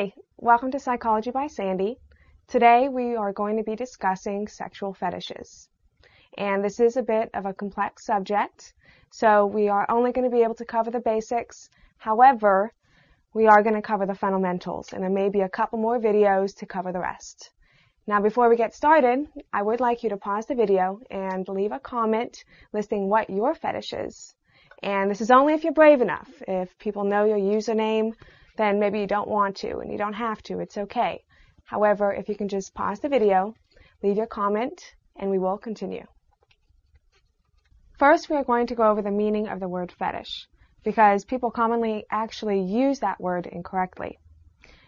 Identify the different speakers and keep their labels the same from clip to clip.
Speaker 1: Hi, welcome to Psychology by Sandy. Today we are going to be discussing sexual fetishes. And this is a bit of a complex subject, so we are only going to be able to cover the basics. However, we are going to cover the fundamentals, and there may be a couple more videos to cover the rest. Now, before we get started, I would like you to pause the video and leave a comment listing what your fetish is. And this is only if you're brave enough. If people know your username, then maybe you don't want to, and you don't have to. It's okay. However, if you can just pause the video, leave your comment, and we will continue. First, we are going to go over the meaning of the word fetish, because people commonly actually use that word incorrectly.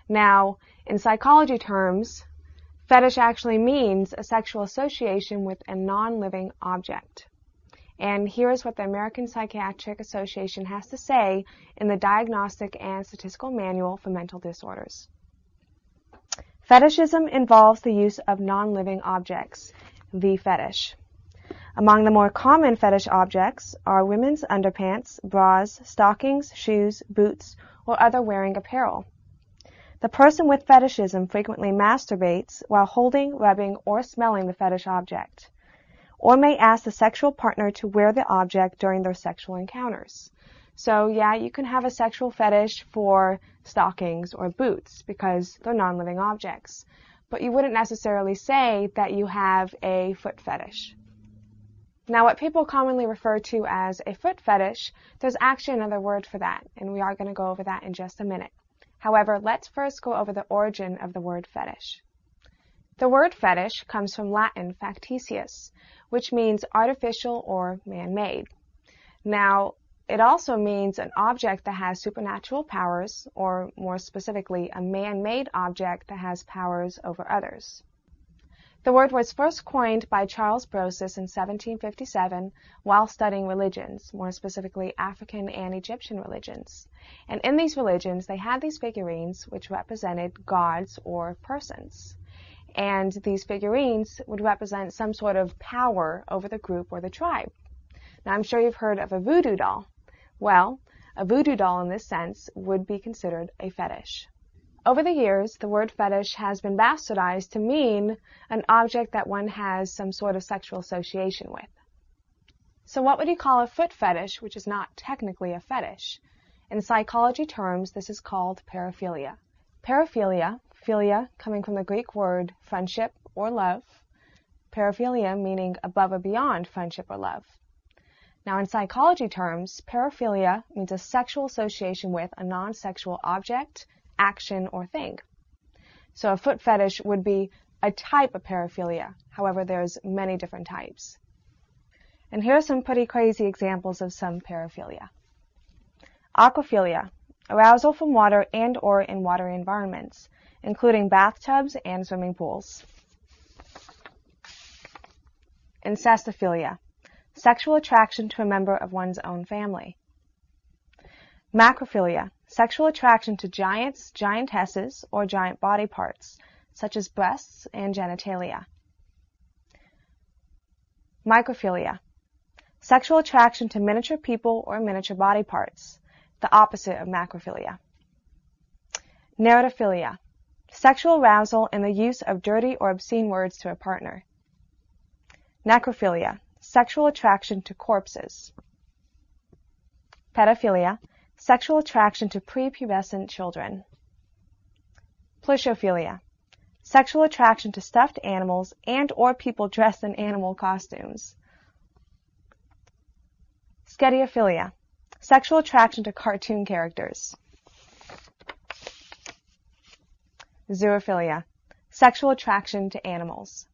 Speaker 1: Now, in psychology terms, fetish actually means a sexual association with a non-living object. And here is what the American Psychiatric Association has to say in the Diagnostic and Statistical Manual for Mental Disorders. Fetishism involves the use of non-living objects, the fetish. Among the more common fetish objects are women's underpants, bras, stockings, shoes, boots, or other wearing apparel. The person with fetishism frequently masturbates while holding, rubbing, or smelling the fetish object, or may ask the sexual partner to wear the object during their sexual encounters. So yeah, you can have a sexual fetish for stockings or boots because they're non-living objects, but you wouldn't necessarily say that you have a foot fetish. Now, what people commonly refer to as a foot fetish, there's actually another word for that, and we are going to go over that in just a minute. However, let's first go over the origin of the word fetish. The word fetish comes from Latin factitious, which means artificial or man-made. Now, it also means an object that has supernatural powers, or more specifically, a man-made object that has powers over others. The word was first coined by Charles Brosis in 1757 while studying religions, more specifically African and Egyptian religions. And in these religions, they had these figurines which represented gods or persons. And these figurines would represent some sort of power over the group or the tribe. Now, I'm sure you've heard of a voodoo doll. Well, a voodoo doll in this sense would be considered a fetish. Over the years, the word fetish has been bastardized to mean an object that one has some sort of sexual association with. So what would you call a foot fetish, which is not technically a fetish? In psychology terms, this is called paraphilia. Paraphilia, philia coming from the Greek word friendship or love, paraphilia meaning above or beyond friendship or love. Now, in psychology terms, paraphilia means a sexual association with a non-sexual object, action, or thing. So a foot fetish would be a type of paraphilia. However, there's many different types. And here are some pretty crazy examples of some paraphilia. Aquaphilia, arousal from water and or in watery environments, including bathtubs and swimming pools. Incestophilia, sexual attraction to a member of one's own family. Macrophilia, sexual attraction to giants, giantesses, or giant body parts, such as breasts and genitalia. Microphilia, sexual attraction to miniature people or miniature body parts, the opposite of macrophilia. Narratophilia, sexual arousal in the use of dirty or obscene words to a partner. Necrophilia, sexual attraction to corpses. Pedophilia, sexual attraction to prepubescent children. Plisophilia, sexual attraction to stuffed animals and or people dressed in animal costumes. Scediophilia, sexual attraction to cartoon characters. Zoophilia, sexual attraction to animals.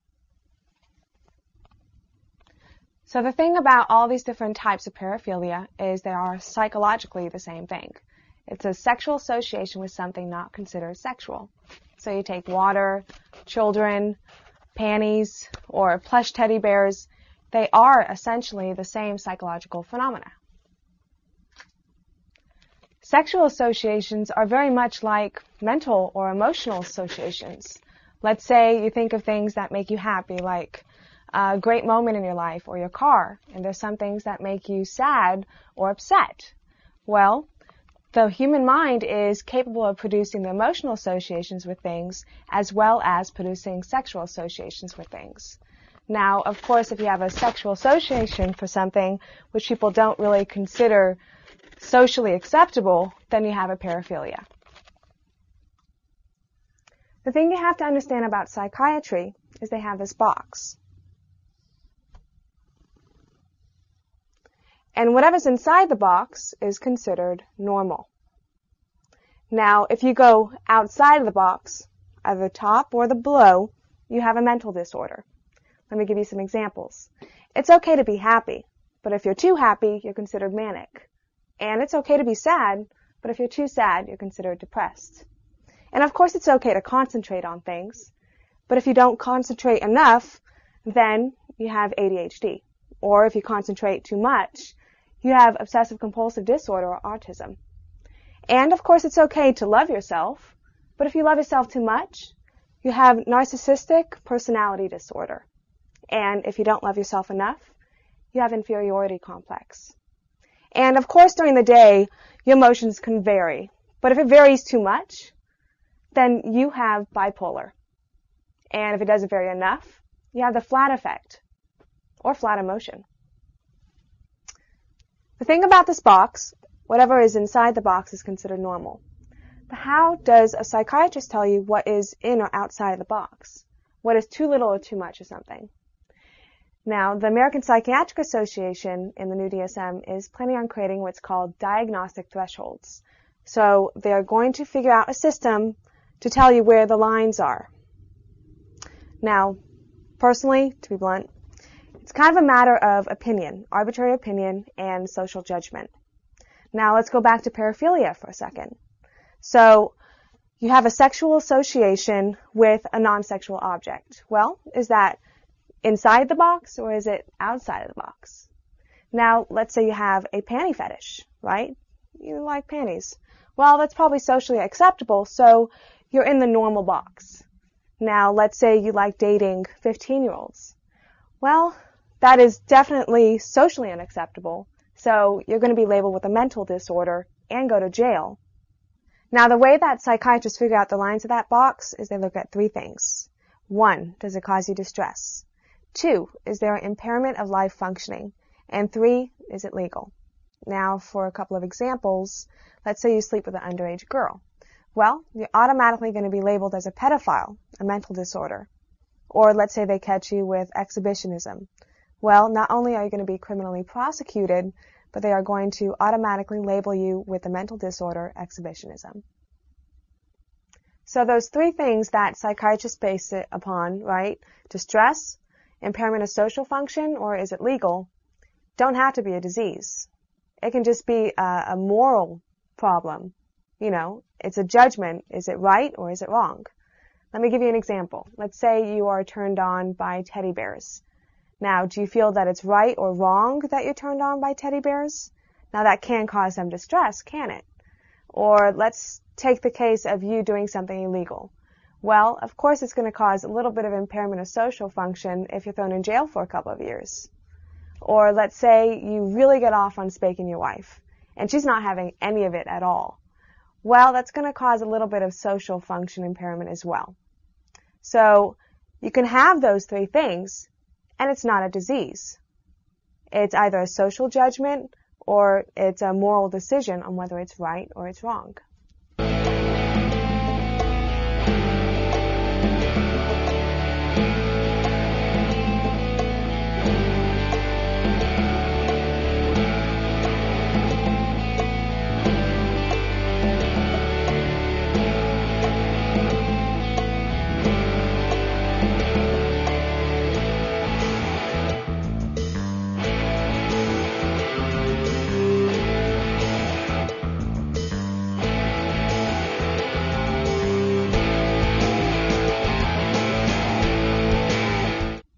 Speaker 1: So the thing about all these different types of paraphilia is they are psychologically the same thing. It's a sexual association with something not considered sexual. So you take water, children, panties, or plush teddy bears. They are essentially the same psychological phenomena. Sexual associations are very much like mental or emotional associations. Let's say you think of things that make you happy, like a great moment in your life or your car, and there's some things that make you sad or upset. Well, The human mind is capable of producing the emotional associations with things as well as producing sexual associations with things. Now, of course, if you have a sexual association for something which people don't really consider socially acceptable, then you have a paraphilia. The thing you have to understand about psychiatry is they have this box. And whatever's inside the box is considered normal. Now, if you go outside of the box, either the top or the below, you have a mental disorder. Let me give you some examples. It's okay to be happy, but if you're too happy, you're considered manic. And it's okay to be sad, but if you're too sad, you're considered depressed. And of course, it's okay to concentrate on things, but if you don't concentrate enough, then you have ADHD. Or if you concentrate too much, you have obsessive compulsive disorder or autism. And of course, it's okay to love yourself, but if you love yourself too much, you have narcissistic personality disorder. And if you don't love yourself enough, you have inferiority complex. And of course, during the day, your emotions can vary. But if it varies too much, then you have bipolar. And if it doesn't vary enough, you have the flat effect, or flat emotion. The thing about this box, whatever is inside the box is considered normal. But how does a psychiatrist tell you what is in or outside of the box? What is too little or too much of something? Now, the American Psychiatric Association in the new DSM is planning on creating what's called diagnostic thresholds. So they are going to figure out a system to tell you where the lines are. Now, personally, to be blunt, it's kind of a matter of opinion, arbitrary opinion, and social judgment. Now, let's go back to paraphilia for a second. So, you have a sexual association with a non-sexual object. Well, is that inside the box or is it outside of the box? Now, let's say you have a panty fetish, right? You like panties. Well, that's probably socially acceptable, so you're in the normal box. Now, let's say you like dating 15-year-olds. Well, that is definitely socially unacceptable, so you're going to be labeled with a mental disorder and go to jail. Now, the way that psychiatrists figure out the lines of that box is they look at three things. 1, does it cause you distress? 2, is there an impairment of life functioning? And 3, is it legal? Now, for a couple of examples, let's say you sleep with an underage girl. Well, you're automatically going to be labeled as a pedophile, a mental disorder. Or let's say they catch you with exhibitionism. Well, not only are you going to be criminally prosecuted, but they are going to automatically label you with the mental disorder exhibitionism. So those three things that psychiatrists base it upon, right? Distress, impairment of social function, or is it legal, don't have to be a disease. It can just be a moral problem. You know, it's a judgment. Is it right or is it wrong? Let me give you an example. Let's say you are turned on by teddy bears. Now, do you feel that it's right or wrong that you're turned on by teddy bears? Now, that can cause some distress, can it? Or let's take the case of you doing something illegal. Well, of course, it's going to cause a little bit of impairment of social function if you're thrown in jail for a couple of years. Or let's say you really get off on spanking your wife, and she's not having any of it at all. Well, that's going to cause a little bit of social function impairment as well. So you can have those three things, and it's not a disease. It's either a social judgment or it's a moral decision on whether it's right or it's wrong.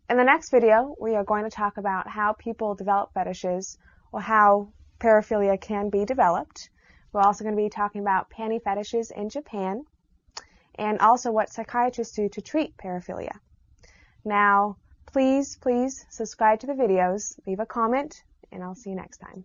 Speaker 1: In the next video, we are going to talk about how people develop fetishes or how paraphilia can be developed. We're also going to be talking about panty fetishes in Japan and also what psychiatrists do to treat paraphilia. Now, please subscribe to the videos, leave a comment, and I'll see you next time.